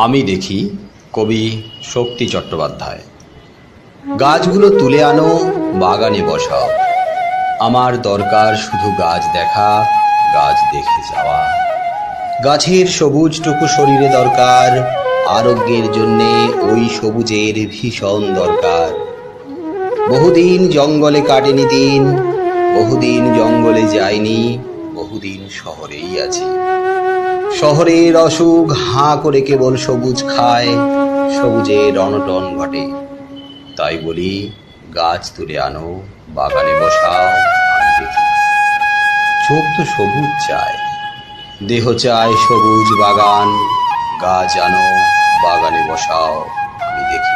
আমি দেখি কবি শক্তি চট্টোপাধ্যায়। গাছগুলো তুলে আনো, বাগানে বসাও। আমার দরকার শুধু গাছ দেখা, গাছ দেখে যাওয়া। গাছের সবুজটুকু শরীরে দরকার, আরোগ্যের জন্যে ওই সবুজের ভীষণ দরকার। বহুদিন জঙ্গলে কাটেনি দিন, বহুদিন জঙ্গলে যায়নি, বহুদিন শহরেই আছি। শহরের অসুখ হাঁ করে কেবল সবুজ খায়, সবুজের অনটন ঘটে। তাই বলি গাছ তুলে আনো, বাগানে বসাও। আমি দেখি চোখ তো সবুজ চায়, দেহ চায় সবুজ বাগান। গাছ আনো, বাগানে বসাও। আমি দেখি।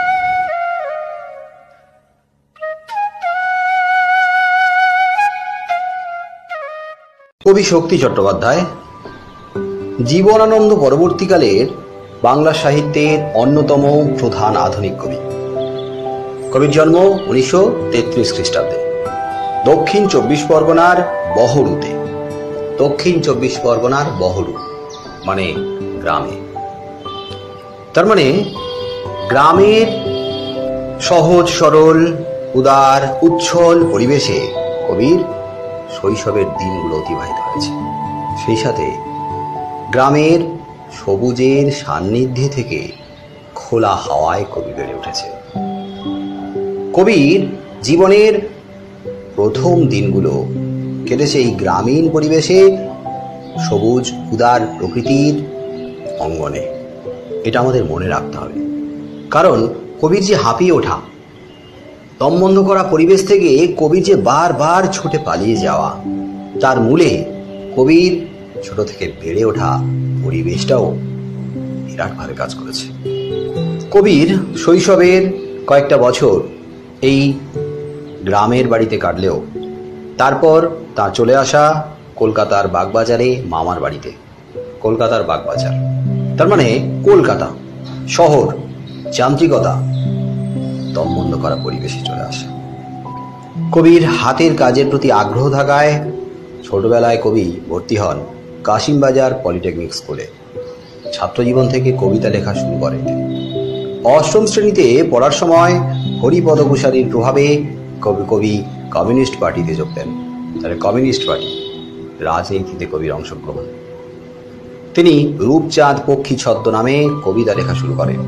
কবি শক্তি চট্টোপাধ্যায় জীবনানন্দ পরবর্তীকালের বাংলা সাহিত্যের অন্যতম প্রধান আধুনিক কবি। কবির জন্ম 1933 খ্রিস্টাব্দে দক্ষিণ চব্বিশ পরগনার বহরুতে। দক্ষিণ চব্বিশ পরগনার বহরু মানে গ্রামে। তার মানে গ্রামের সহজ সরল উদার উচ্ছল পরিবেশে কবির শৈশবের দিনগুলো অতিবাহিত হয়েছে। সেই সাথে গ্রামের সবুজের সান্নিধ্যে থেকে খোলা হাওয়ায় কবি বেড়ে উঠেছে। কবির জীবনের প্রথম দিনগুলো কেটেছে এই গ্রামীণ পরিবেশে, সবুজ উদার প্রকৃতির অঙ্গনে। এটা আমাদের মনে রাখতে হবে, কারণ কবির যে হাঁপিয়ে ওঠা, দমবন্ধ করা পরিবেশ থেকে কবির যে বারবার ছুটে পালিয়ে যাওয়া, তার মূলে কবির ছোট থেকে বেড়ে ওঠা পরিবেশটাও বিরাটভাবে কাজ করেছে। কবির শৈশবের কয়েকটা বছর এই গ্রামের বাড়িতে কাটলেও তারপর তার চলে আসা কলকাতার বাগবাজারে মামার বাড়িতে। কলকাতার বাগবাজার তার মানে কলকাতা শহর, যান্ত্রিকতা, দমবন্ধ করা পরিবেশে চলে আসা। কবির হাতের কাজের প্রতি আগ্রহ থাকায় ছোটবেলায় কবি ভর্তি হন কাশিমবাজার পলিটেকনিক স্কুলে। ছাত্রজীবন থেকে কবিতা লেখা শুরু করেন। অষ্টম শ্রেণীতে পড়ার সময় হরিপদ ঘোষালীর প্রভাবে কবি কমিউনিস্ট পার্টিতে যোগ দেন। তাহলে কমিউনিস্ট পার্টি রাজনীতিতে কবির অংশগ্রহণ। তিনি রূপচাঁদ পক্ষী ছদ্মনামে কবিতা লেখা শুরু করেন।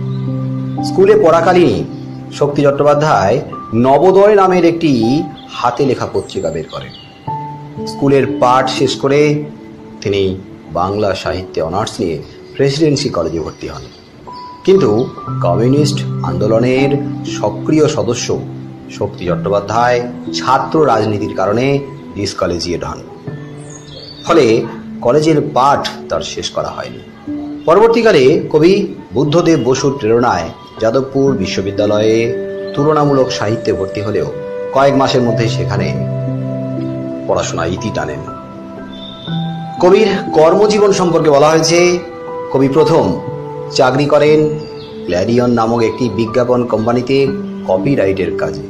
স্কুলে পড়াকালীন শক্তি চট্টোপাধ্যায় নবোদয় নামের একটি হাতে লেখা পত্রিকা বের করেন। স্কুলের পাঠ শেষ করে তিনি বাংলা সাহিত্যে অনার্স নিয়ে প্রেসিডেন্সি কলেজে ভর্তি হন। কিন্তু কমিউনিস্ট আন্দোলনের সক্রিয় সদস্য শক্তি চট্টোপাধ্যায় ছাত্র রাজনীতির কারণে ডিসকলেজিয়েট হন। ফলে কলেজের পাঠ তার শেষ করা হয়নি। পরবর্তীকালে কবি বুদ্ধদেব বসুর প্রেরণায় যাদবপুর বিশ্ববিদ্যালয়ে তুলনামূলক সাহিত্যে ভর্তি হলেও কয়েক মাসের মধ্যে সেখানে পড়াশোনা ইতি টানেন। কবির কর্মজীবন সম্পর্কে বলা হয়েছে, কবি প্রথম চাকরি করেন ক্ল্যারিয়ন নামক একটি বিজ্ঞাপন কোম্পানিতে কপিরাইটের কাজে।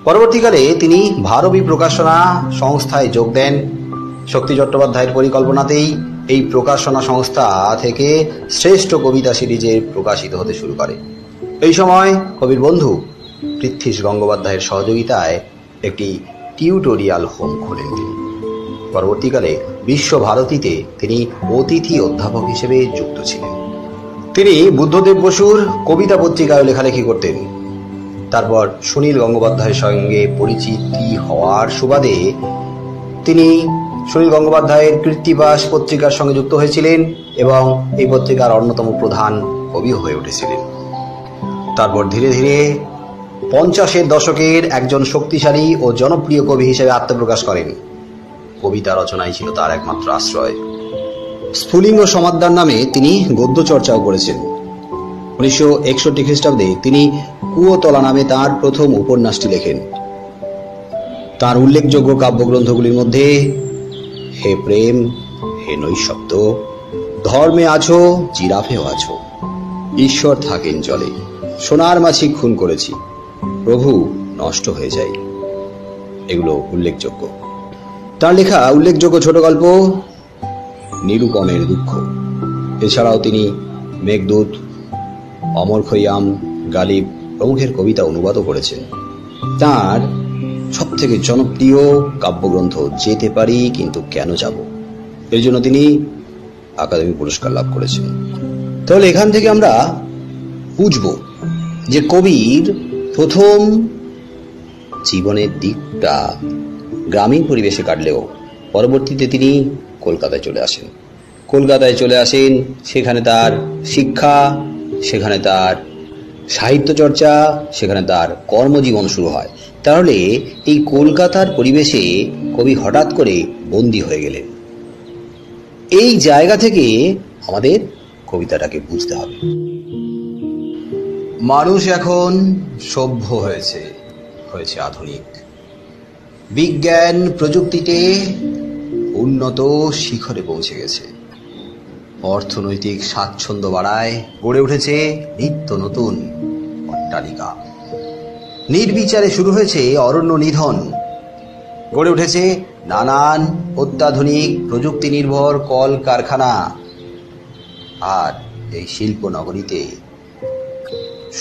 পরবর্তীকালে তিনি ভারবী প্রকাশনা সংস্থায় যোগ দেন। শক্তি চট্টোপাধ্যায়ের পরিকল্পনাতেই এই প্রকাশনা সংস্থা থেকে শ্রেষ্ঠ কবিতা সিরিজের প্রকাশিত হতে শুরু করে। এই সময় কবির বন্ধু পৃথ্বীশ গঙ্গোপাধ্যায়ের সহযোগিতায় একটি টিউটোরিয়াল হোম খোলেন তিনি। পরবর্তীকালে বিশ্বভারতীতে তিনি অতিথি অধ্যাপক হিসেবে যুক্ত ছিলেন। তিনি বুদ্ধদেব বসুর কবিতা পত্রিকায় লেখালেখি করতেন। তারপর সুনীল গঙ্গোপাধ্যায়ের সঙ্গে পরিচিতি হওয়ার সুবাদে তিনি সুনীল গঙ্গোপাধ্যায়ের কৃত্তিবাস পত্রিকার সঙ্গে যুক্ত হয়েছিলেন এবং এই পত্রিকার অন্যতম প্রধান কবি হয়ে উঠেছিলেন। তারপর ধীরে ধীরে 50-এর দশকের একজন শক্তিশালী ও জনপ্রিয় কবি হিসেবে আত্মপ্রকাশ করেন। কবিতা রচনাই ছিল তার একমাত্র আশ্রয়। স্ফুলিঙ্গ সমাদ্দার নামে তিনি গদ্য চর্চাও করেছেন। 1961 খ্রিস্টাব্দে তিনি কুয়োতলা নামে তার প্রথম উপন্যাসটি লেখেন। তার উল্লেখযোগ্য কাব্যগ্রন্থগুলির মধ্যে হে প্রেম, হে নৈশব্দ, ধর্মে আছো জিরাফেও আছো, ঈশ্বর থাকেন জলে, সোনার মাছি খুন করেছি, প্রভু নষ্ট হয়ে যায়, এগুলো উল্লেখযোগ্য। তার লেখা উল্লেখযোগ্য ছোট গল্প নিরুপমের দুঃখ। এছাড়াও তিনি মেঘদূত, অমর খৈয়াম, গালিব প্রমুখের কবিতা অনুবাদও করেছেন। তার সবথেকে জনপ্রিয় কাব্যগ্রন্থ যেতে পারি কিন্তু কেন যাব, এর জন্য তিনি একাডেমি পুরস্কার লাভ করেছেন। তাহলে এখান থেকে আমরা বুঝব যে কবির প্রথম জীবনের দিকটা গ্রামীণ পরিবেশে কাটলেও পরবর্তীতে তিনি কলকাতায় চলে আসেন। সেখানে তার শিক্ষা, সেখানে তার সাহিত্য চর্চা, সেখানে তার কর্মজীবন শুরু হয়। তাহলে এই কলকাতার পরিবেশে কবি হঠাৎ করে বন্দী হয়ে গেলেন। এই জায়গা থেকে আমাদের কবিতাটাকে বুঝতে হবে। মানুষ এখন সভ্য হয়েছে আধুনিক। বিজ্ঞান প্রযুক্তিতে উন্নত শিখরে পৌঁছে গেছে। অর্থনৈতিক স্বাচ্ছন্দ্য বাড়ায় গড়ে উঠেছে নিত্য নতুন অট্টালিকা। নির্বিচারে শুরু হয়েছে অরণ্য নিধন। গড়ে উঠেছে নানান অত্যাধুনিক প্রযুক্তি নির্ভর কল কারখানা। আর এই শিল্প নগরীতে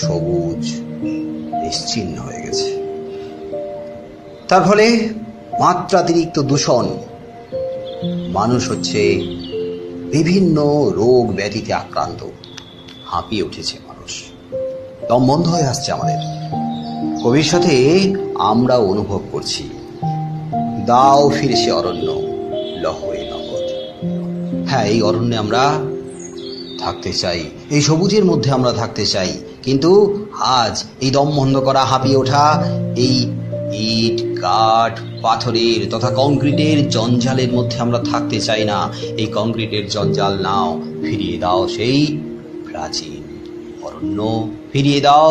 সবুজ নিশ্চিহ্ন হয়ে গেছে। তার ফলে মাত্রাতিরিক্ত দূষণ। মানুষ হচ্ছে বিভিন্ন রোগ ব্যাধিতে আক্রান্ত। হাঁপিয়ে উঠেছে মানুষ, দম বন্ধ হয়ে আসছে আমাদের। কবির সাথে আমরা অনুভব করছি, দাও ফিরে সে অরণ্য লহয়ে নগদ। হ্যাঁ, এই অরণ্যে আমরা থাকতে চাই, এই সবুজের মধ্যে আমরা থাকতে চাই, কিন্তু আজ এই দম বন্ধ করা, হাঁপিয়ে ওঠা এই ইট, কাঠ, পাথরের তথা কংক্রিটের জঞ্জালের মধ্যে আমরা থাকতে চাই না। এই কংক্রিটের জঞ্জাল নাও, ফিরিয়ে দাও সেই প্রাচীন অরণ্য, ফিরিয়ে দাও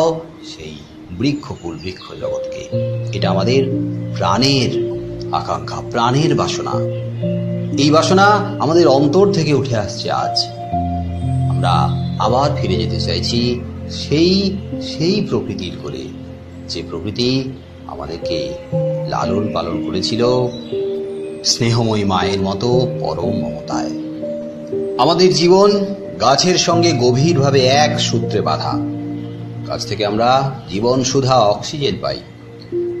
সেই বৃক্ষকুল বৃক্ষ জগৎকে। এটা আমাদের প্রাণের আকাঙ্ক্ষা, প্রাণের বাসনা। এই বাসনা আমাদের অন্তর থেকে উঠে আসছে। আজ আমরা আবার ফিরে যেতে চাইছি সেই প্রকৃতির করে, যে প্রকৃতি আমাদেরকে লালন পালন করেছিল স্নেহময়ী মায়ের মতো পরম মমতায়। আমাদের জীবন গাছের সঙ্গে গভীরভাবে এক সূত্রে বাঁধা। গাছ থেকে আমরা জীবন সুধা অক্সিজেন পাই।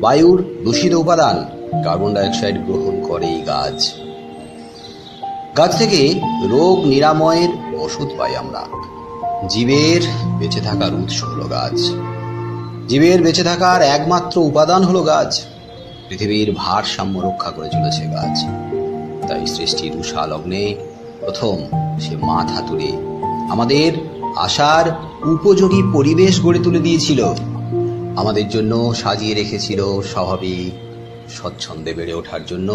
বায়ুর দূষিত উপাদান কার্বন ডাইঅক্সাইড গ্রহণ করে এই গাছ। গাছ থেকে রোগ নিরাময়ের ওষুধ পাই আমরা। জীবের বেঁচে থাকার উৎস হলো গাছ। জীবের বেঁচে থাকার একমাত্র উপাদান হলো গাছ। পৃথিবীর ভারসাম্য রক্ষা করে চলেছে গাছ। তাই সৃষ্টির উষা লগ্নে প্রথম সে মাথা তুলে আমাদের আশার উপযোগী পরিবেশ গড়ে তুলে দিয়েছিল। আমাদের জন্য সাজিয়ে রেখেছিল স্বাভাবিক স্বচ্ছন্দে বেড়ে ওঠার জন্য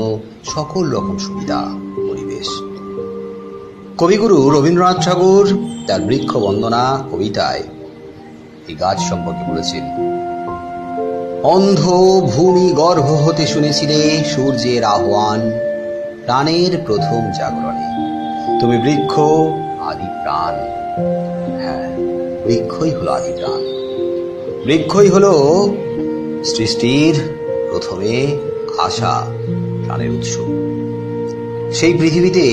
সকল রকম সুবিধা পরিবেশ। কবিগুরু রবীন্দ্রনাথ ঠাকুর তার বৃক্ষ বন্দনা কবিতায় এই গাছ সম্পর্কে বলেছেন, অন্ধ ভূমি গর্ভ হতে শুনেছিলে সূর্যের আহ্বান, প্রাণের প্রথম জাগরণে তুমি বৃক্ষ আদি প্রাণ। হ্যাঁ, বৃক্ষই হলো আদি প্রাণ। বৃক্ষই হলো সৃষ্টির প্রথমে আশা, প্রাণের উৎস। সেই পৃথিবীতে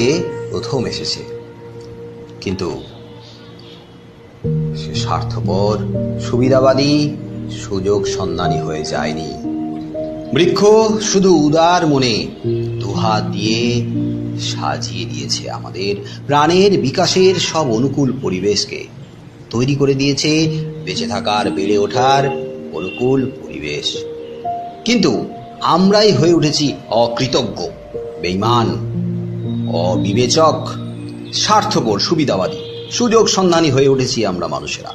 প্রথম এসেছে, কিন্তু সে স্বার্থপর, সুবিধাবাদী, সুযোগ সন্ধানী হয়ে যায়নি। বৃক্ষ শুধু উদার মনে দুহাত দিয়ে সাজিয়ে দিয়েছে আমাদের প্রাণের বিকাশের সব অনুকূল পরিবেশকে, তৈরি করে দিয়েছে বেঁচে থাকার, বেড়ে ওঠার অনুকূল পরিবেশ। কিন্তু আমরাই হয়ে উঠেছি অকৃতজ্ঞ, বেঈমান, অবিবেচক, স্বার্থপর, সুবিধাবাদী, সুযোগ সন্ধানী হয়ে উঠেছি আমরা মানুষেরা।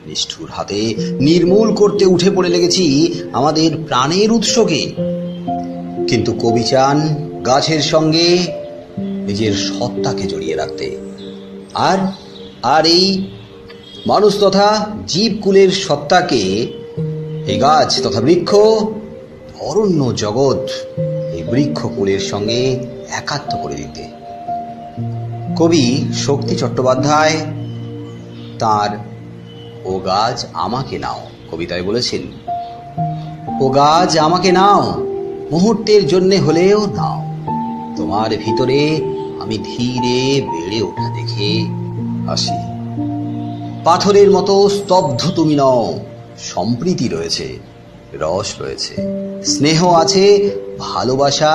নিষ্ঠুর হাতে নির্মূল করতে উঠে পড়ে লেগেছি আমাদের প্রাণের উৎসকে। কিন্তু কবি চান গাছের সঙ্গে নিজের সত্তাকে জড়িয়ে রাখতে। আর এই মানুষ তথা জীবকুলের সত্তাকে এই গাছ তথা বৃক্ষ, অরণ্য জগৎ, এই বৃক্ষকুলের সঙ্গে একাত্ম করে দিতে। কবি শক্তি চট্টোপাধ্যায় তার ও গাছ আমাকে নাও কবিতায় বলেছেন, ও গাছ আমাকে নাও, মুহূর্তের জন্যে হলেও নাও, তোমার ভিতরে আমি ধীরে বেড়ে ওঠা দেখে আসি। পাথরের মতো স্তব্ধ তুমি নও, সম্প্রীতি রয়েছে, রস রয়েছে, স্নেহ আছে, ভালোবাসা,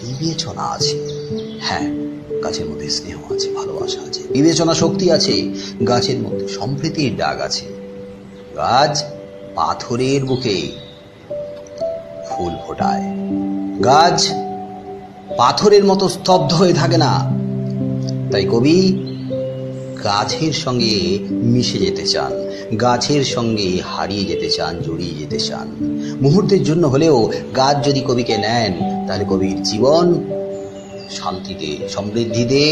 বিবেচনা আছে। হ্যাঁ, গাছের মধ্যে স্নেহ আছে, ভালোবাসা আছে, বিবেচনা শক্তি আছে, গাছের মধ্যে সম্প্রীতির ডাক আছে। গাছ পাথরের বুকে ফুল ফোটায়, গাছ পাথরের মতো স্তব্ধ হয়ে থাকে না। তাই কবি গাছের সঙ্গে মিশে যেতে চান, গাছের সঙ্গে হারিয়ে যেতে চান, জড়িয়ে যেতে চান। মুহূর্তের জন্য হলেও গাছ যদি কবিকে নেন, তাহলে কবির জীবন শান্তিতে, সমৃদ্ধিতে,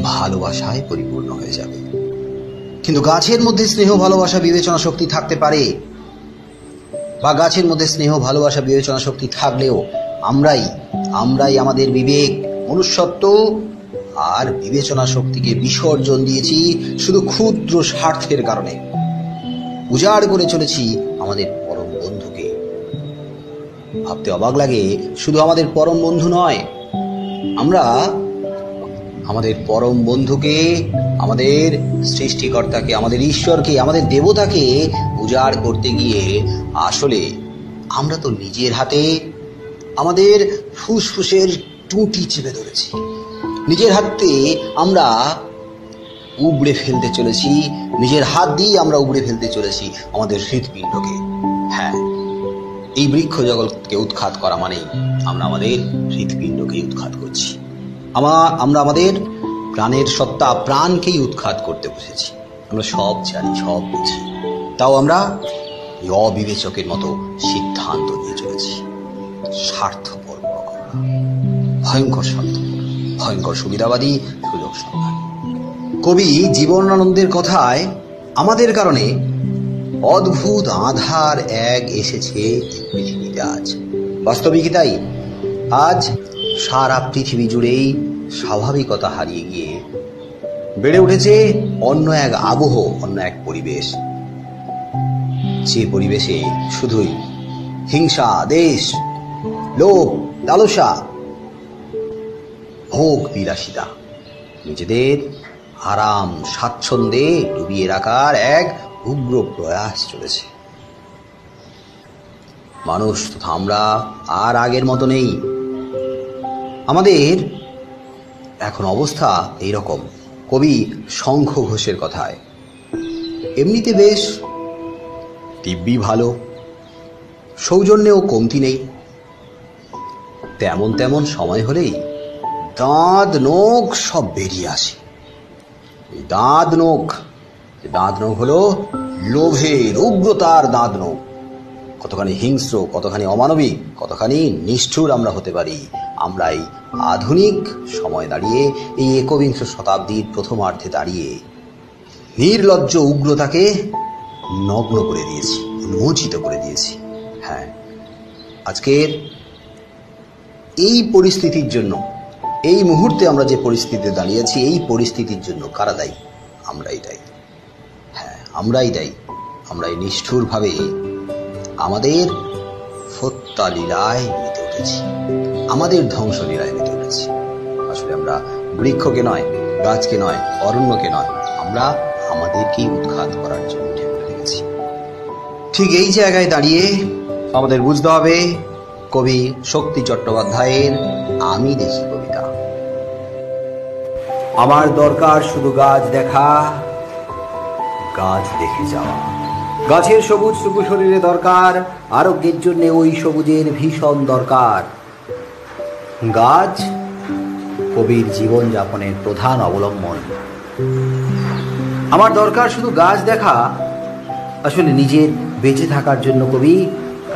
ভালোবাসায় পরিপূর্ণ হয়ে যাবে। কিন্তু গাছের মধ্যে স্নেহ, ভালোবাসা, বিবেচনা শক্তি থাকতে পারে, বা গাছের মধ্যে স্নেহ, ভালোবাসা, বিবেচনা শক্তি থাকলেও আমরাই আমাদের বিবেক, মনুষ্যত্ব আর বিবেচনা শক্তিকে বিসর্জন দিয়েছি শুধু ক্ষুদ্র স্বার্থের কারণে। উজাড় করে চলেছি আমাদের পরম বন্ধুকে। ভাবতে অবাক লাগে, শুধু আমাদের পরম বন্ধু নয়, আমরা আমাদের পরম বন্ধুকে, আমাদের সৃষ্টিকর্তাকে, আমাদের ঈশ্বরকে, আমাদের দেবতাকে উজাড় করতে গিয়ে আসলে আমরা তো নিজের হাতে আমাদের ফুসফুসের টুঁটি চেপে ধরেছি। নিজের হাতে আমরা উবড়ে ফেলতে চলেছি, নিজের হাত দিয়ে আমরা উবড়ে ফেলতে চলেছি আমাদের হৃৎপিণ্ডকে। হ্যাঁ, এই বৃক্ষ জগৎকে উৎখাত করা মানেই আমরা আমাদের হৃৎপিণ্ডকে উৎখাত করছি। আমরা আমাদের প্রাণের সত্তা, প্রাণকেই উৎখাত করতে বসেছি। আমরা সব জানি, সব বুঝি, তাও আমরা অবিবেচকের মতো সিদ্ধান্ত নিয়ে চলেছি। স্বার্থপর, ভয়ঙ্কর স্বার্থপর, ভয়ঙ্কর সুবিধাবাদী, সুযোগ সন্ধান। কবি জীবনানন্দের কথায় আমাদের কারণে অদ্ভুত আঁধার এক এসেছে পৃথিবীতে আজ। বাস্তবিকই তাই। আজ সারা পৃথিবী জুড়েই স্বাভাবিকতা হারিয়ে গিয়ে বেড়ে উঠেছে অন্য এক আবহ, অন্য এক পরিবেশ, যে পরিবেশে শুধুই হিংসা, দেশ, লোভ, লালসা, ভোগ বিলাসিতা, নিজেদের আরাম স্বাচ্ছন্দ্যে ডুবিয়ে রাখার এক উগ্র প্রয়াস চলেছে। মানুষ তথা আমরা আর আগের মতো নেই। আমাদের এখন অবস্থা এইরকম। কবি শঙ্খ ঘোষের কথায়, এমনিতে বেশ দিব্যি ভালো, সৌজন্যেও কমতি নেই। তেমন সময় হলেই দাঁত নখ সব বেরিয়ে আসে। দাঁত নখ হলো লোভের, উগ্রতার দাঁত নখ। কতখানি হিংস্র, কতখানি অমানবিক, কতখানি নিষ্ঠুর আমরা হতে পারি। আমরা এই আধুনিক সময় দাঁড়িয়ে, এই একবিংশ শতাব্দীর প্রথমার্ধে দাঁড়িয়ে নির্লজ্জ উগ্রতাকে নগ্ন করে দিয়েছি, উন্মোচিত করে দিয়েছি। হ্যাঁ, আজকের এই পরিস্থিতির জন্য, এই মুহূর্তে আমরা যে পরিস্থিতিতে দাঁড়িয়েছি, এই পরিস্থিতির জন্য কারা দায়ী? আমরাই দায়ী। হ্যাঁ, আমরাই দায়ী। আমরাই নিষ্ঠুরভাবে আমাদের হত্যা লীলায় মেতে উঠেছি, আমাদের ধ্বংস লীলায় মেতে উঠেছি। আসলে আমরা বৃক্ষকে নয়, গাছকে নয়, অরণ্যকে নয়, আমরা আমাদেরকেই উৎখাত করার জন্য ঠেলে রেখেছি। ঠিক এই জায়গায় দাঁড়িয়ে আমাদের বুঝতে হবে কবি শক্তি চট্টোপাধ্যায়ের আমি দেখি কবিতা। আমার দরকার শুধু গাছ দেখা, গাছ দেখে যাওয়া। গাছের সবুজটুকু শরীরে দরকার, আরোগ্যের জন্য ওই সবুজের ভীষণ দরকার। গাছ কবির জীবনযাপনের প্রধান অবলম্বন। আমার দরকার শুধু গাছ দেখা, আসলে নিজের বেঁচে থাকার জন্য কবি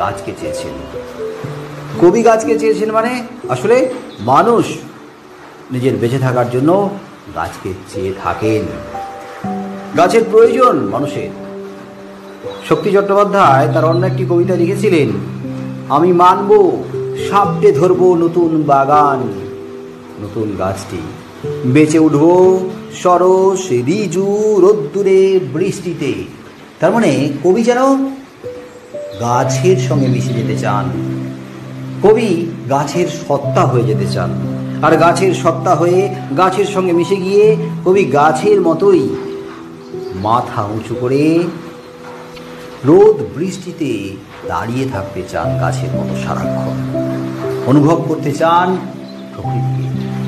গাছকে চেয়েছেন। কবি গাছকে চেয়েছেন মানে আসলে মানুষ নিজের বেঁচে থাকার জন্য গাছকে চেয়ে থাকেন। গাছের প্রয়োজন মানুষের। শক্তি চট্টোপাধ্যায় তার অন্য একটি কবিতা লিখেছিলেন, আমি মানব সাপটে ধরব নতুন বাগান, নতুন গাছটি বেঁচে উঠব সরস রিজু রোদ্দুরে বৃষ্টিতে। তার মানে কবি যেন গাছের সঙ্গে মিশে যেতে চান, কবি গাছের সত্তা হয়ে যেতে চান। আর গাছের সত্তা হয়ে গাছের সঙ্গে মিশে গিয়ে কবি গাছের মতোই মাথা উঁচু করে রোদ বৃষ্টিতে দাঁড়িয়ে থাকতে চান গাছের মতো সারাক্ষণ। অনুভব করতে চান প্রকৃতিকে,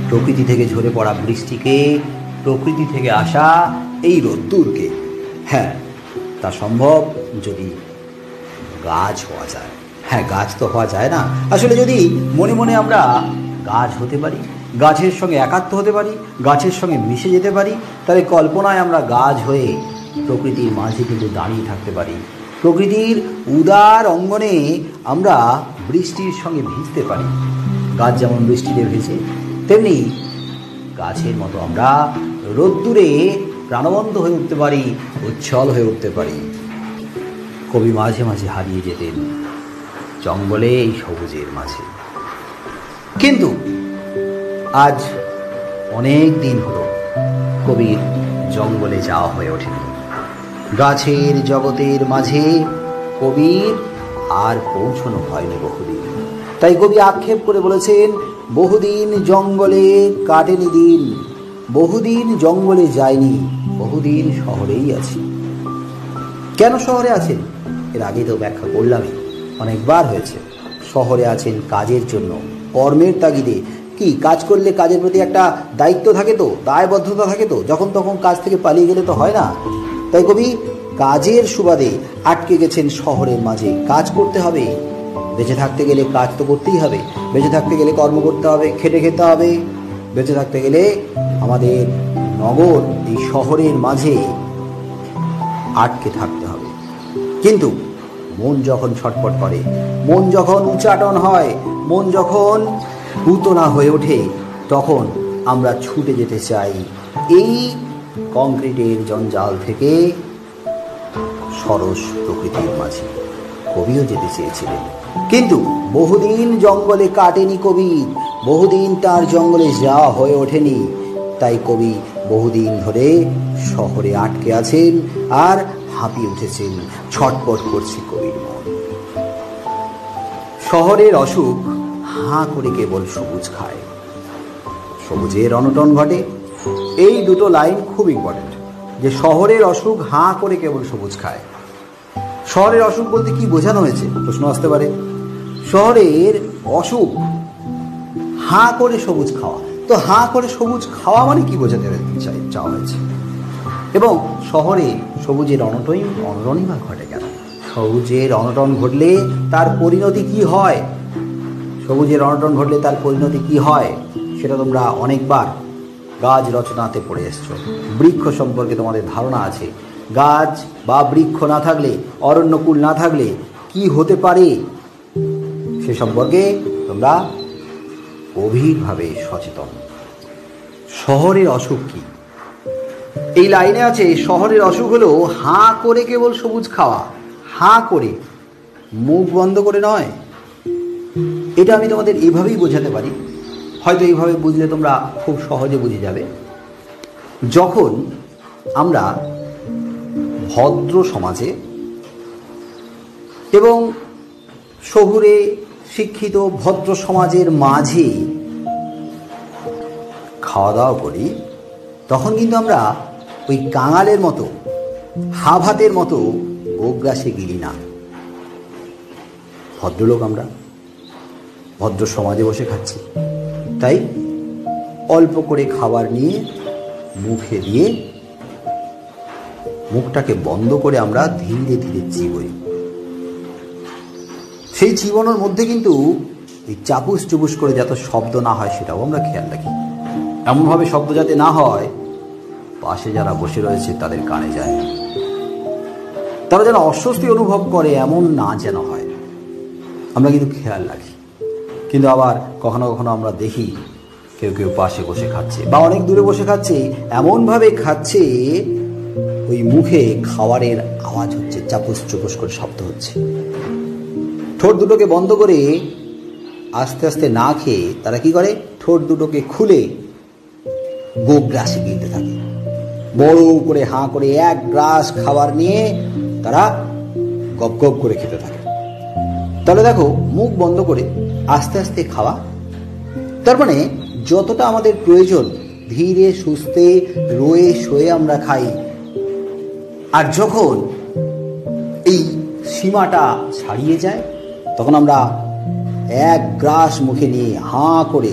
প্রকৃতি থেকে ঝরে পড়া বৃষ্টিকে, প্রকৃতি থেকে আসা এই রোদ্দুরকে। হ্যাঁ, তা সম্ভব যদি গাছ হওয়া যায়। হ্যাঁ, গাছ তো হওয়া যায় না, আসলে যদি মনে মনে আমরা গাছ হতে পারি, গাছের সঙ্গে একাত্ম হতে পারি, গাছের সঙ্গে মিশে যেতে পারি, তাহলে কল্পনায় আমরা গাছ হয়ে প্রকৃতির মাঝে কিন্তু দাঁড়িয়ে থাকতে পারি। প্রকৃতির উদার অঙ্গনে আমরা বৃষ্টির সঙ্গে ভিজতে পারি। গাছ যেমন বৃষ্টিতে ভেজে, তেমনি গাছের মতো আমরা রোদ্দুরে প্রাণবন্ত হয়ে উঠতে পারি, উচ্ছল হয়ে উঠতে পারি। কবি মাঝে মাঝে হারিয়ে যেতেন জঙ্গলে এই সবুজের মাঝে। কিন্তু আজ অনেক দিন হলো কবির জঙ্গলে যাওয়া হয়ে ওঠেনি। গাছের জগতের মাঝে কবির আর পৌঁছানো হয়নি বহুদিন। তাই কবি আক্ষেপ করে বলেছেন, বহুদিন জঙ্গলে কাটেনি দিন, বহুদিন জঙ্গলে যায়নি, বহুদিন শহরেই আছি। কেন শহরে আছেন? এর আগে তো ব্যাখ্যা করলামই, অনেকবার হয়েছে। শহরে আছেন কাজের জন্য, কর্মের তাগিদে। কি কাজ করলে কাজের প্রতি একটা দায়িত্ব থাকে, তো দায়বদ্ধতা থাকে, তো যখন তখন কাজ থেকে পালিয়ে গেলে তো হয় না। তাই কবি কাজের সুবাদে আটকে গেছেন শহরের মাঝে। কাজ করতে হবে, বেঁচে থাকতে গেলে কাজ তো করতেই হবে, বেঁচে থাকতে গেলে কর্ম করতে হবে, খেটে খেতে হবে। বেঁচে থাকতে গেলে আমাদের নগর এই শহরের মাঝে আটকে থাকতে হবে। কিন্তু মন যখন ছটফট করে, মন যখন উচ্চাটন হয়, মন যখন উতলা হয়ে ওঠে, তখন আমরা ছুটে যেতে চাই এই কংক্রিটের জঞ্জাল থেকে সরস প্রকৃতির মাঝে। কবিও যেতে চেয়েছিলেন, কিন্তু বহুদিন জঙ্গলে কাটেনি কবির, বহুদিন তার জঙ্গলে যাওয়া হয়ে ওঠেনি। তাই কবি বহুদিন ধরে শহরে আটকে আছেন আর হাঁপিয়ে উঠেছেন, ছটপট করছে কবির মন। শহরের অসুখ হাঁ করে কেবল সবুজ খায়, সবুজের অনটন ঘটে। এই দুটো লাইন খুব ইম্পর্টেন্ট, যে শহরের অসুখ হাঁ করে কেবল সবুজ খায়। শহরের অসুখ বলতে কি বোঝানো হয়েছে প্রশ্ন আসতে পারে। শহরের অসুখ হাঁ করে সবুজ খাওয়া, তো হাঁ করে সবুজ খাওয়া মানে কি বোঝাতে চাওয়া হয়েছে? এবং শহরে সবুজের অনটনই বা ঘটে কেন? সবুজের অনটন ঘটলে তার পরিণতি কি হয়? সবুজের অনটন ঘটলে তার পরিণতি কি হয় সেটা তোমরা অনেকবার গাছ রচনাতে পড়ে এসছো। বৃক্ষ সম্পর্কে তোমাদের ধারণা আছে। গাছ বা বৃক্ষ না থাকলে, অরণ্যকুল না থাকলে কি হতে পারে সে সম্পর্কে তোমরা গভীরভাবে সচেতন। শহরের অসুখ কি? এই লাইনে আছে, শহরের অসুখ হলো হাঁ করে কেবল সবুজ খাওয়া। হাঁ করে, মুখ বন্ধ করে নয়। এটা আমি তোমাদের এইভাবেই বোঝাতে পারি, হয়তো এইভাবে বুঝলে তোমরা খুব সহজে বুঝে যাবে। যখন আমরা ভদ্র সমাজে এবং শহুরে শিক্ষিত ভদ্র সমাজের মাঝে খাওয়া দাওয়া করি, তখন কিন্তু আমরা ওই কাঙালের মতো, হাভাতের মতো গোগ্রাসে গিলি না। ভদ্রলোক আমরা, ভদ্র সমাজে বসে খাচ্ছি, তাই অল্প করে খাবার নিয়ে মুখে দিয়ে মুখটাকে বন্ধ করে আমরা ধীরে ধীরে চিবোই। সেই চিবানোর মধ্যে কিন্তু এই চাপুস চুপুস করে যাতে শব্দ না হয় সেটাও আমরা খেয়াল রাখি। এমনভাবে শব্দ যাতে না হয় পাশে যারা বসে রয়েছে তাদের কানে যায়, তারা যেন অস্বস্তি অনুভব করে এমন না যেন হয়, আমরা কিন্তু খেয়াল রাখি। কিন্তু আবার কখনো কখনো আমরা দেখি কেউ কেউ পাশে বসে খাচ্ছে বা অনেক দূরে বসে খাচ্ছে, এমনভাবে খাচ্ছে ওই মুখে খাবারের আওয়াজ হচ্ছে, চাপুস চুপুস করে শব্দ হচ্ছে। ঠোঁট দুটোকে বন্ধ করে আস্তে আস্তে না খেয়ে তারা কি করে, ঠোঁট দুটোকে খুলে গোগ্রাসে গিলতে থাকে। বড় করে হাঁ করে এক গ্রাস খাবার নিয়ে তারা গপ গপ করে খেতে থাকে। তাহলে দেখো, মুখ বন্ধ করে আস্তে আস্তে খাওয়া, তার মানে যতটা আমাদের প্রয়োজন ধীরে সুস্থে রয়ে শোয়ে আমরা খাই। আর যখন এই সীমাটা ছাড়িয়ে যায় তখন আমরা এক গ্রাস মুখে নিয়ে হাঁ করে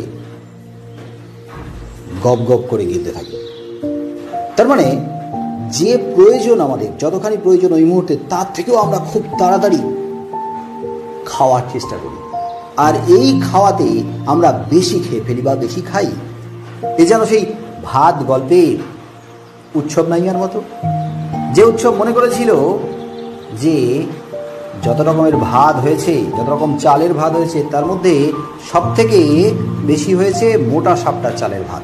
গপ গপ করে গিলতে থাকি। তার মানে যে প্রয়োজন আমাদের, যতখানি প্রয়োজন ওই মুহূর্তে, তার থেকেও আমরা খুব তাড়াতাড়ি খাওয়ার চেষ্টা করি। আর এই খাওয়াতে আমরা বেশি খেয়ে ফেলি বা বেশি খাই। এ যেন সেই ভাত গল্পের উৎসব নাইয়ার মতো, যে উৎসব মনে করেছিল যে যত রকমের ভাত হয়েছে, যত রকম চালের ভাত হয়েছে, তার মধ্যে সব থেকে বেশি হয়েছে মোটা সাপটার চালের ভাত।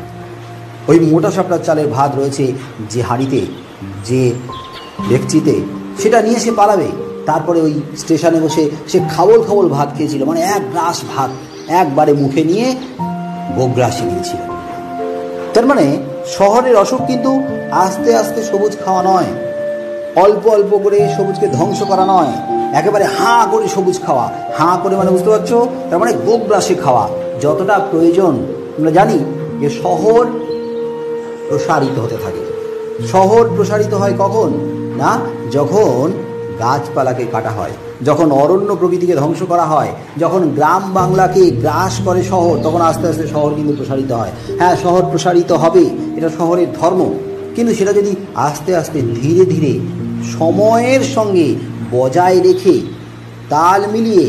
ওই মোটা সাপটার চালের ভাত রয়েছে যে হাঁড়িতে, যে ডেকচিতে, সেটা নিয়ে সে পালাবে। তারপরে ওই স্টেশনে বসে সে খাবল খাবল ভাত খেয়েছিল, মানে এক গ্রাস ভাত একবারে মুখে নিয়ে গোগ্রাসে নিয়েছিল। তার মানে শহরের অসুখ কিন্তু আস্তে আস্তে সবুজ খাওয়া নয়, অল্প অল্প করে সবুজকে ধ্বংস করা নয়, একেবারে হাঁ করে সবুজ খাওয়া। হাঁ করে মানে বুঝতে পারছো, তার মানে গোগ্রাসে খাওয়া। যতটা প্রয়োজন আমরা জানি যে শহর প্রসারিত হতে থাকে। শহর প্রসারিত হয় কখন? না, যখন গাছপালাকে কাটা হয়, যখন অরণ্য প্রকৃতিকে ধ্বংস করা হয়, যখন গ্রাম বাংলাকে গ্রাস করে শহর, তখন আস্তে আস্তে শহর কিন্তু প্রসারিত হয়। হ্যাঁ, শহর প্রসারিত হবে, এটা শহরের ধর্ম। কিন্তু সেটা যদি আস্তে আস্তে ধীরে ধীরে সময়ের সঙ্গে বজায় রেখে তাল মিলিয়ে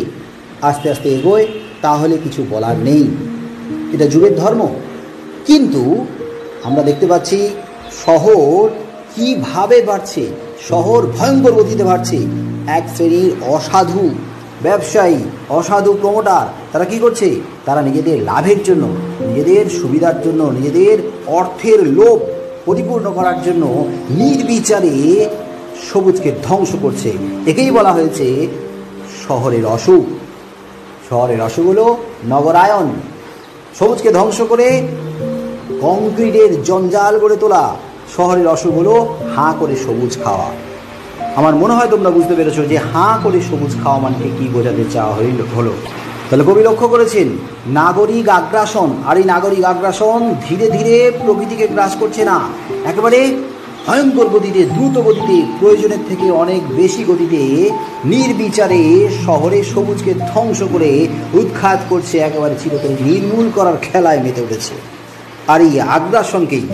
আস্তে আস্তে এগোয়, তাহলে কিছু বলার নেই, এটা যুগের ধর্ম। কিন্তু আমরা দেখতে পাচ্ছি শহর কিভাবে বাড়ছে, শহর ভয়ঙ্কর গতিতে বাড়ছে। এক শ্রেণীর অসাধু ব্যবসায়ী, অসাধু প্রমোটার, তারা কি করছে? তারা নিজেদের লাভের জন্য, নিজেদের সুবিধার জন্য, নিজেদের অর্থের লোভ পরিপূর্ণ করার জন্য নির্বিচারে সবুজকে ধ্বংস করছে। একেই বলা হয়েছে শহরের অসুখ। শহরের অসুখ হলো নগরায়ন, সবুজকে ধ্বংস করে কংক্রিটের জঞ্জাল গড়ে তোলা। শহরের অসুখ হলো হাঁ করে সবুজ খাওয়া। আমার মনে হয় তোমরা বুঝতে পেরেছো যে হাঁ করে সবুজ খাওয়া মানে কি বোঝাতে চাওয়া হলো। তাহলে কবি লক্ষ্য করেছেন নাগরিক আগ্রাসন, আর এই নাগরিক আগ্রাসন ধীরে ধীরে প্রকৃতিকে গ্রাস করছে না, একেবারে ভয়ঙ্কর গতিতে, দ্রুত গতিতে, প্রয়োজনের থেকে অনেক বেশি গতিতে নির্বিচারে শহরে সবুজকে ধ্বংস করে উৎখাত করছে, একেবারে চিরতরে নির্মূল করার খেলায় মেতে উঠেছে। আর এই আগ্রাসনকেই,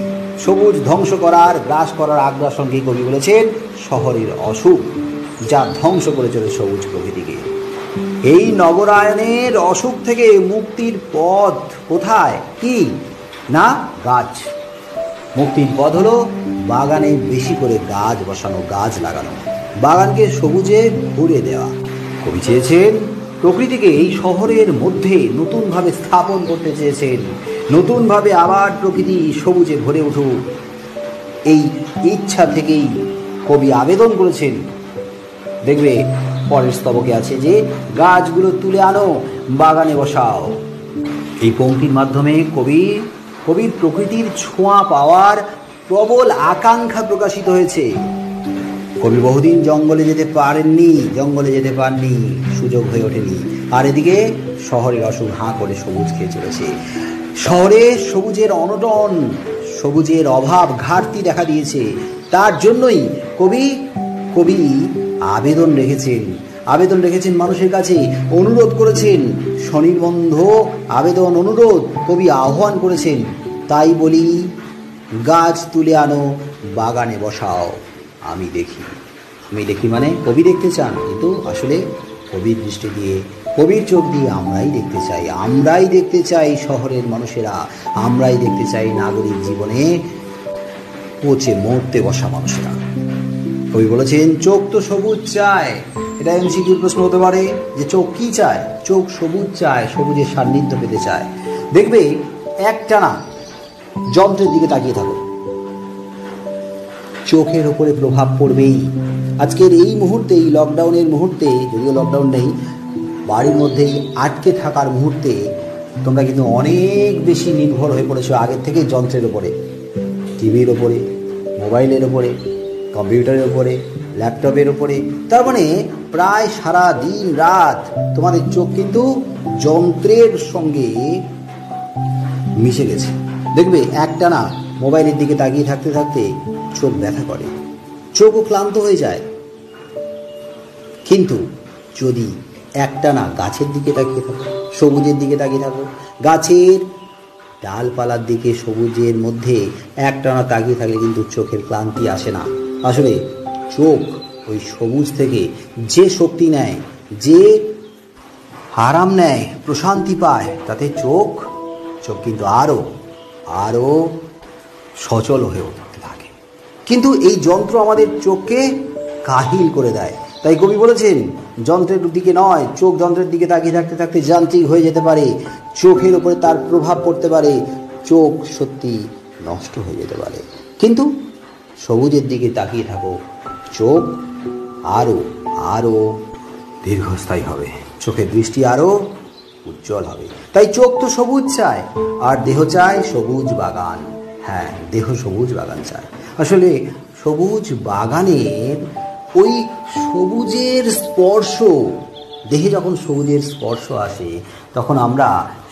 সবুজ ধ্বংস করার, গ্রাস করার আগ্রাসনকেই কবি বলেছেন শহরের অসুখ, যা ধ্বংস করে চলে সবুজ প্রকৃতিকে। এই নগরায়নের অসুখ থেকে মুক্তির পথ কোথায়? কি না, গাছ। মুক্তির পথ হলো বাগানে বেশি করে গাছ বসানো, গাছ লাগানো, বাগানকে সবুজে ভরে দেওয়া। কবি চেয়েছেন প্রকৃতিকে এই শহরের মধ্যে নতুনভাবে স্থাপন করতে চেয়েছেন, নতুনভাবে আবার প্রকৃতি সবুজে ভরে উঠুক। এই ইচ্ছা থেকেই কবি আবেদন করেছেন। দেখবে পরের স্তবকে আছে যে গাছগুলো তুলে আনো, বাগানে বসাও। এই পংক্তির মাধ্যমে কবির প্রকৃতির ছোঁয়া পাওয়ার প্রবল আকাঙ্ক্ষা প্রকাশিত হয়েছে। কবি বহুদিন জঙ্গলে যেতে পারেননি, সুযোগ হয়ে ওঠেনি। আর এদিকে শহরের অসুখ হাঁ করে সবুজ খেয়ে চলেছে। শহরে সবুজের অনটন, সবুজের অভাব, ঘাটতি দেখা দিয়েছে। তার জন্যই কবি আবেদন রেখেছেন মানুষের কাছে, অনুরোধ করেছেন, স্বনির্বন্ধ আবেদন, অনুরোধ, কবি আহ্বান করেছেন। তাই বলি, গাছ তুলে আনো, বাগানে বসাও, আমি দেখি মানে কবি দেখতে চান, কিন্তু আসলে কবির দৃষ্টি দিয়ে, কবির চোখ দিয়ে আমরাই দেখতে চাই শহরের মানুষেরা, আমরাই দেখতে চাই নাগরিক জীবনে পচে মরতে বসা মানুষেরা। কবি বলেছেন চোখ তো সবুজ চায়। এটা এমসিকিউর প্রশ্ন হতে পারে যে চোখ কি চায়? চোখ সবুজ চায়, সবুজের সান্নিধ্য পেতে চায়। দেখবে একটানা যন্ত্রের দিকে তাকিয়ে থাকো, চোখের ওপরে প্রভাব পড়বেই। আজকের এই মুহূর্তে, এই লকডাউনের মুহূর্তে, যদিও লকডাউন নেই, বাড়ির মধ্যেই আটকে থাকার মুহূর্তে তোমরা কিন্তু অনেক বেশি নির্ভর হয়ে পড়েছো আগের থেকে যন্ত্রের ওপরে, টিভির ওপরে, মোবাইলের ওপরে, কম্পিউটারের ওপরে, ল্যাপটপের ওপরে। তার মানে প্রায় সারা দিন রাত তোমাদের চোখ কিন্তু যন্ত্রের সঙ্গে মিশে গেছে। দেখবে একটানা মোবাইলের দিকে তাকিয়ে থাকতে থাকতে চোখ ব্যথা করে, চোখও ক্লান্ত হয়ে যায়। কিন্তু যদি একটানা গাছের দিকে তাকিয়ে থাকো, সবুজের দিকে তাকিয়ে থাকো, গাছের ডালপালার দিকে সবুজের মধ্যে একটানা তাকিয়ে থাকলে কিন্তু চোখের ক্লান্তি আসে না। আসলে চোখ ওই সবুজ থেকে যে শক্তি নেয়, যে আরাম নেয়, প্রশান্তি পায়, তাতে চোখ কিন্তু আরও সচল হয়ে উঠতে থাকে। কিন্তু এই যন্ত্র আমাদের চোখকে কাহিল করে দেয়। তাই কবি বলেছেন, যন্ত্রের দিকে নয়, চোখ যন্ত্রের দিকে তাকিয়ে থাকতে থাকতে যান্ত্রিক হয়ে যেতে পারে, চোখের উপরে তার প্রভাব পড়তে পারে, চোখ সত্যি নষ্ট হয়ে যেতে পারে। কিন্তু সবুজের দিকে তাকিয়ে থাকো, চোখ আরও দীর্ঘস্থায়ী হবে, চোখের দৃষ্টি আরও উজ্জ্বল হবে। তাই চোখ তো সবুজ চায়, আর দেহ চায় সবুজ বাগান। হ্যাঁ, দেহ সবুজ বাগান চায়। আসলে সবুজ বাগানের ওই সবুজের স্পর্শ, দেহে যখন সবুজের স্পর্শ আসে, তখন আমরা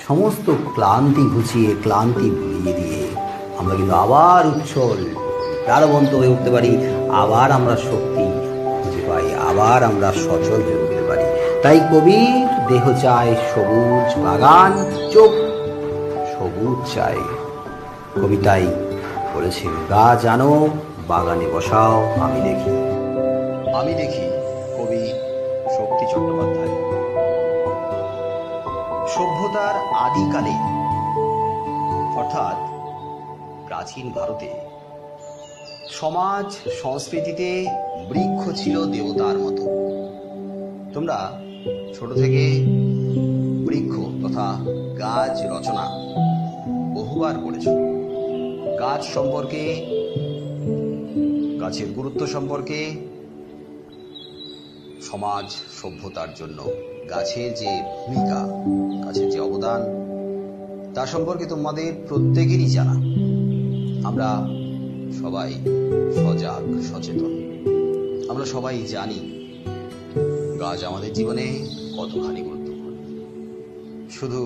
সমস্ত ক্লান্তি ভুলিয়ে দিয়ে আমরা কিন্তু আবার উচ্ছল প্রাণবন্ত হয়ে উঠতে পারি, আবার আমরা শক্তি খুঁজে পাই, আবার আমরা সচল হয়ে উঠতে পারি। তাই কবির দেহ চায় সবুজ বাগান, চোখ সবুজ চাই। কবিতাই বলেছেন, গা জানো বাগানে বসাও আমি দেখি। কবি শক্তি চট্টোপাধ্যায়। সভ্যতার আদিকালে অর্থাৎ প্রাচীন ভারতে সমাজ সংস্কৃতিতে বৃক্ষ ছিল দেবতার মতো। তোমরা ছোট থেকে বৃক্ষ তথা গাছ রচনা বহুবার পড়েছ। গাছ সম্পর্কে, গাছের গুরুত্ব সম্পর্কে, সমাজ সভ্যতার জন্য গাছের যে ভূমিকা, গাছের যে অবদান, তা সম্পর্কে তোমাদের প্রত্যেকেরই জানা। আমরা সবাই সজাগ, সচেতন। আমরা সবাই জানি গাছ আমাদের জীবনে কতখানি গুরুত্বপূর্ণ। শুধু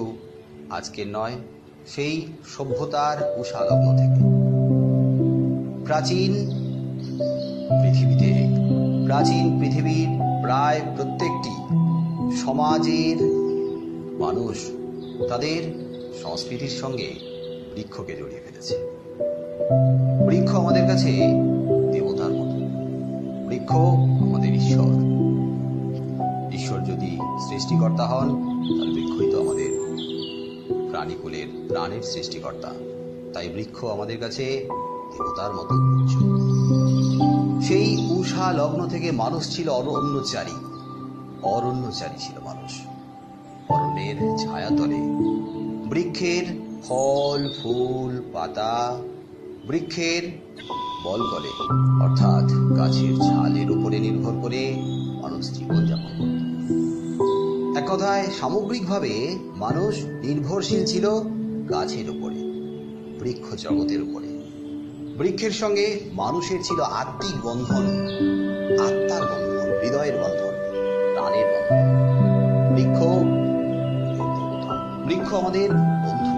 আজকের নয়, সেই সভ্যতার উষালগ্ন থেকে প্রাচীন পৃথিবীর প্রায় প্রত্যেকটি সমাজের মানুষ তাদের সংস্কৃতির সঙ্গে বৃক্ষকে জড়িয়ে ফেলেছে। বৃক্ষ আমাদের কাছে দেবতার মতো, বৃক্ষ আমাদের ঈশ্বর যদি সৃষ্টিকর্তা হন, তাহলে বৃক্ষই তো আমাদের প্রাণীকুলের প্রাণের সৃষ্টিকর্তা। তাই বৃক্ষ আমাদের কাছে দেবতার মতো উচ্চ। সেই উষা লগ্ন থেকে মানুষ ছিল অরণ্যচারী ছিল মানুষ। অরণ্যের ছায়াতলে বৃক্ষের ফল ফুল পাতা, বৃক্ষের বলগলে অর্থাৎ গাছের ছালের উপরে নির্ভর করে মানুষ জীবনযাপন করত। এক কথায় সামগ্রিকভাবে মানুষ নির্ভরশীল ছিল গাছের উপরে, বৃক্ষ জগতের উপরে। বৃক্ষের সঙ্গে মানুষের ছিল আত্মিক বন্ধন, আত্মার বন্ধন, হৃদয়ের বন্ধন, প্রাণের বন্ধন। বৃক্ষ আমাদের বন্ধু,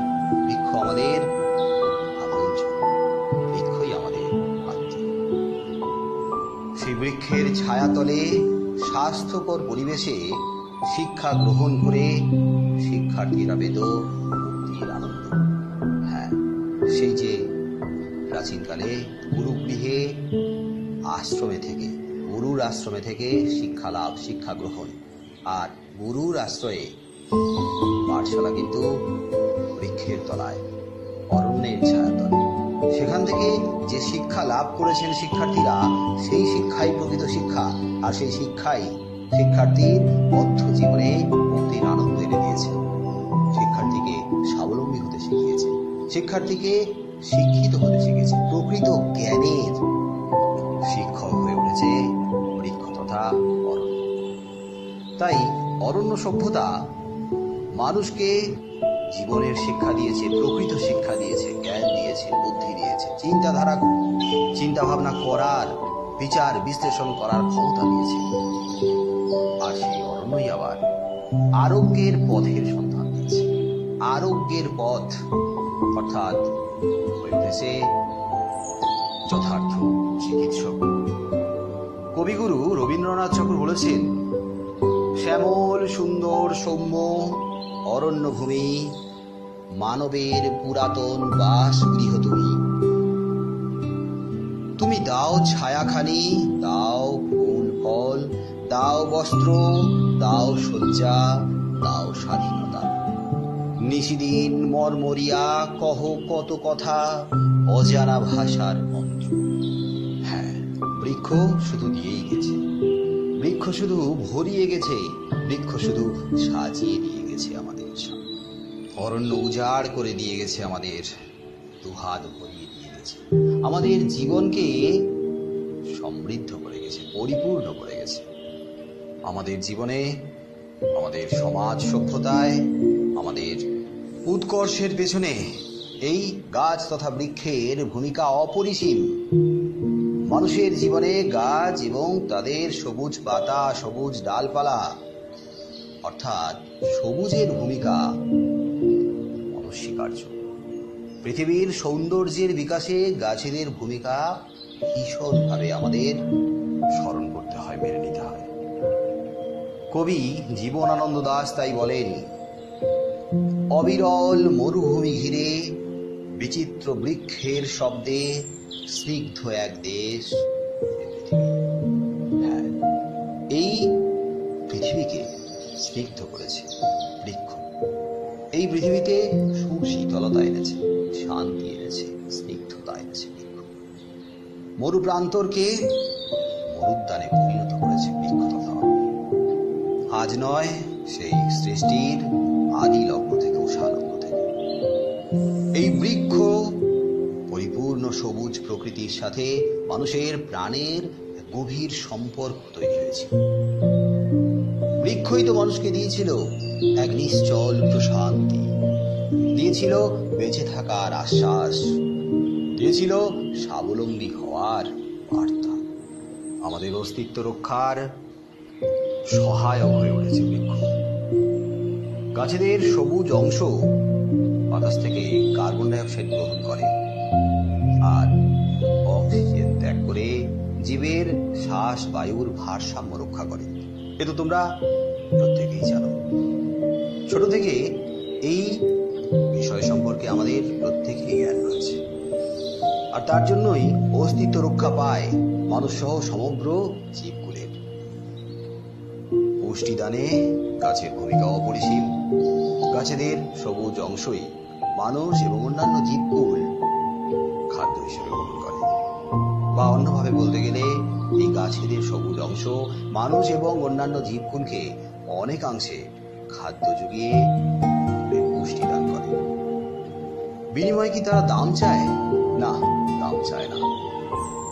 বৃক্ষ আমাদের আপনজন, বৃক্ষই আমাদের আত্মীয়। সেই বৃক্ষের ছায়াতলে স্বাস্থ্যকর পরিবেশে শিক্ষা গ্রহণ করে শিক্ষার্থীরা পেত মুক্তির আনন্দ। হ্যাঁ, সেই যে প্রাচীনকালে গুরুগৃহে গুরুর আশ্রমে থেকে শিক্ষা লাভ, শিক্ষা গ্রহণ, আর গুরুর আশ্রয়ে পাঠশালা কিন্তু বৃক্ষের তলায়, অরণ্যের ছায়াতলে। সেখান থেকে যে শিক্ষা লাভ করেছেন শিক্ষার্থীরা, সেই শিক্ষাই প্রকৃত শিক্ষা, আর সেই শিক্ষাই শিক্ষার্থীর বদ্ধ জীবনে মুক্তির আনন্দ এনে দিয়েছে, শিক্ষার্থীকে স্বাবলম্বী হতে শিখিয়েছে, শিক্ষার্থীকে শিক্ষিত হতে শিখেছে, প্রকৃত জ্ঞানের শিক্ষক হয়ে উঠেছে বৃক্ষ তথা অরণ্য। তাই অরণ্য সভ্যতা মানুষকে জীবনের শিক্ষা দিয়েছে, প্রকৃত শিক্ষা দিয়েছে, জ্ঞান দিয়েছে, বুদ্ধি দিয়েছে, চিন্তা ভাবনা করার, বিচার বিশ্লেষণ করার ক্ষমতা দিয়েছে। আর সেই অরণ্যই আবার আরোগ্যের পথের সন্ধান দিয়েছে। আরোগ্যের পথ অর্থাৎ হয়ে উঠেছে যথার্থ চিকিৎসক। কবিগুরু রবীন্দ্রনাথ ঠাকুর বলেছেন, শ্যামল সুন্দর সৌম্য অরণ্যভূমি, মানবের পুরাতন বাসগৃহ তুমি। তুমি দাও ছায়াখানি, দাও ফুল ফল, দাও বস্ত্র, দাও শয্যা, দাও স্বাধীনতা। নিশিদিন মরমরিয়া কহ কত কথা, অজানা ভাষার মন্ত্র। হ্যাঁ, বৃক্ষ শুধু দিয়েই গেছে, বৃক্ষ শুধু ভরিয়ে গেছে, বৃক্ষ শুধু সাজিয়ে দিয়ে গেছে আমাদের সামনে। অরণ্য উজাড় করে দিয়ে গেছে আমাদের, দুহাত ভরিয়ে দিয়ে গেছে আমাদের জীবনকে, সমৃদ্ধ করে গেছে, পরিপূর্ণ করে গেছে। আমাদের জীবনে, আমাদের সমাজ সভ্যতায়, আমাদের উৎকর্ষের পেছনে এই গাছ তথা বৃক্ষের ভূমিকা অপরিসীম। মানুষের জীবনে গাছ এবং তাদের সবুজ পাতা, সবুজ ডালপালা অর্থাৎ সবুজের ভূমিকা অনস্বীকার্য। পৃথিবীর সৌন্দর্যের বিকাশে গাছেদের ভূমিকা ভীষণভাবে আমাদের স্মরণ করতে হয়, মেনে নিতে হয়। কবি জীবনানন্দ দাশ তাই বলেন, অবিরল মরুভূমি ঘিরে বিচিত্র বৃক্ষের শব্দে স্নিগ্ধ এক দেশ হ্যাঁ, এই পৃথিবীকে স্নিগ্ধ করেছে বৃক্ষ। এই পৃথিবীতে সুশীতলতা এনেছে, শান্তি এনেছে, স্নিগ্ধতা এনেছে বৃক্ষ। মরুপ্রান্তরকে মরুদ্যানে পরিণত করেছে বৃক্ষ তথা। আজ নয়, সেই সৃষ্টির আদি লগ্ন থেকে, উষা লগ্ন থেকে এই বৃক্ষ পরিপূর্ণ সবুজ প্রকৃতির সাথে মানুষের প্রাণের গভীর সম্পর্ক তৈরি হয়েছে। বৃক্ষই তো মানুষকে দিয়েছিল এক নিশ্চল প্রশান্তি, দিয়েছিল বেঁচে থাকার আশ্বাস, দিয়েছিল স্বাবলম্বী হওয়ার বার্তা। আমাদের অস্তিত্ব রক্ষার সহায়ক হয়ে উঠেছে বৃক্ষ। গাছেদের সবুজ অংশ বাতাস থেকে কার্বন ডাই অক্সাইড গ্রহণ করে আর অক্সিজেন ত্যাগ করে জীবের শ্বাস বায়ুর ভারসাম্য রক্ষা করে। এ তো তোমরা প্রত্যেকেই জানো। ছোট থেকে এই বিষয় সম্পর্কে আমাদের প্রত্যেকেরই জ্ঞান রয়েছে, আর তার জন্যই অস্তিত্ব রক্ষা পায় মানুষ সহ সমগ্র জীবকুলের। পুষ্টিদানে গাছের ভূমিকা অপরিসীম। গাছেদের সবুজ অংশই মানুষ এবং অন্যান্য জীবকুল খাদ্য হিসেবে গ্রহণ করে, বা অন্যভাবে বলতে গেলে এই গাছেদের সবুজ অংশ মানুষ এবং অন্যান্য জীবকুলকে অনেকাংশে খাদ্য জুগিয়ে পুষ্টি দান করে। বিনিময়ে কি তারা দাম চায়? না, দাম চায় না।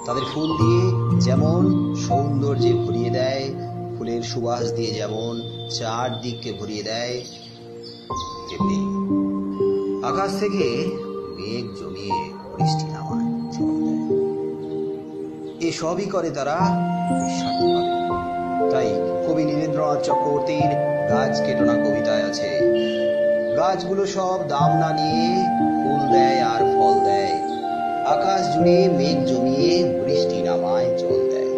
তাদের ফুল দিয়ে যেমন সৌন্দর্যে ভরিয়ে দেয়, ফুলের সুবাস দিয়ে যেমন চারদিককে ভরিয়ে দেয়, তেমনি আকাশ থেকে মেঘ জমিয়ে বৃষ্টি নামায়, জল দেয়। এসবই করে তারা নিঃস্বার্থভাবে। তাই কবি নীরেন্দ্রনাথ চক্রবর্তীর গাছ কেটো না কবিতায় আছে, গাছগুলো সব দাম না নিয়ে ফুল দেয় আর ফল দেয়, আকাশ জুড়ে মেঘ জমিয়ে বৃষ্টি নামায়, জল দেয়।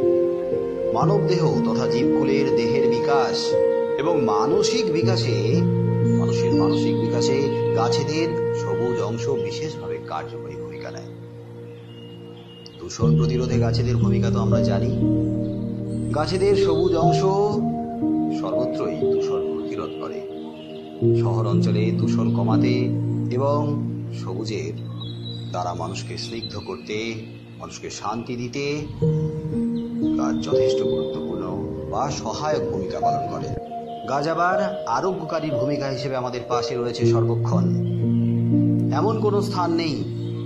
মানব দেহ তথা জীবকুলের দেহের বিকাশ এবং মানসিক বিকাশে, মানুষের মানসিক বিকাশে গাছেদের সবুজ অংশ বিশেষভাবে কার্যকরী ভূমিকা নেয়। দূষণ প্রতিরোধে গাছেদের ভূমিকা তো আমরা জানি। গাছেদের সবুজ অংশ সর্বত্রই দূষণ প্রতিরোধ করে। শহর অঞ্চলে দূষণ কমাতে এবং সবুজের দ্বারা মানুষকে স্নিগ্ধ করতে, মানুষকে শান্তি দিতে গাছ যথেষ্ট গুরুত্বপূর্ণ বা সহায়ক ভূমিকা পালন করে। গাছ আবার আরোগ্যকারী ভূমিকা হিসেবে আমাদের পাশে রয়েছে সর্বক্ষণ। এমন কোনো স্থান নেই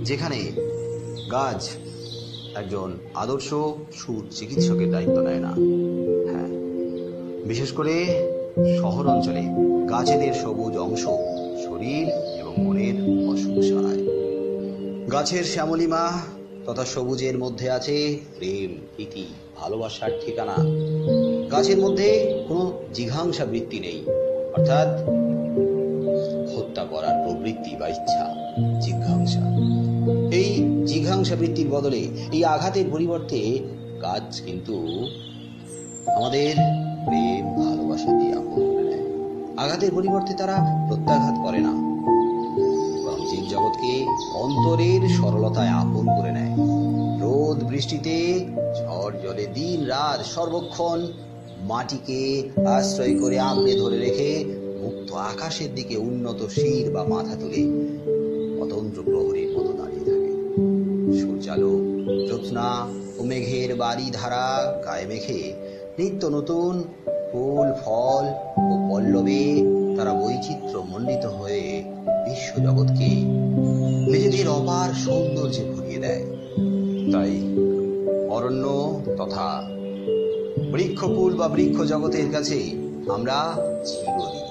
যেখানে গাছ একজন আদর্শ সুচিকিৎসকের দায়িত্ব নেয় না। হ্যাঁ, বিশেষ করে শহর অঞ্চলে গাছেদের সবুজ অংশ শরীর এবং মনের অসুখ সারায়। গাছের শ্যামলিমা তথা সবুজের মধ্যে আছে প্রেম, প্রীতি, ভালোবাসার ঠিকানা। গাছের মধ্যে কোনো জিঘাংসা বৃত্তি নেই, অর্থাৎ হত্যা করার প্রবৃত্তি বা ইচ্ছা। জিঘাংসা। এই জিঘাংসা বৃত্তির বদলে, এই আঘাতের পরিবর্তে গাছ কিন্তু আমাদের প্রেম ভালোবাসা দিয়ে আপন করে নেয়। আঘাতের পরিবর্তে তারা প্রত্যাঘাত করে না, বরং জীব জগৎকে অন্তরের সরলতায় আপন করে নেয়। রোদ বৃষ্টিতে, ঝড় জলে, দিন রাত সর্বক্ষণ মাটিকে আশ্রয় করে আঁকড়ে ধরে রেখে মুক্ত আকাশের দিকে উন্নত শির বা মাথা তুলে অতন্ত্র প্রহরীর মতো দাঁড়িয়ে থাকে। সূর্যালো, জ্যোৎস্না ও মেঘের বাড়ি ধারা গায়ে মেখে নিত্য নতুন ফুল ফল ও পল্লবে তারা বৈচিত্র্য মণ্ডিত হয়ে বিশ্ব জগৎকে নিজেদের অপার সৌন্দর্যে ভরিয়ে দেয়। তাই অরণ্য তথা বৃক্ষকুল বা বৃক্ষ জগতের কাছে আমরা চিরঋণী।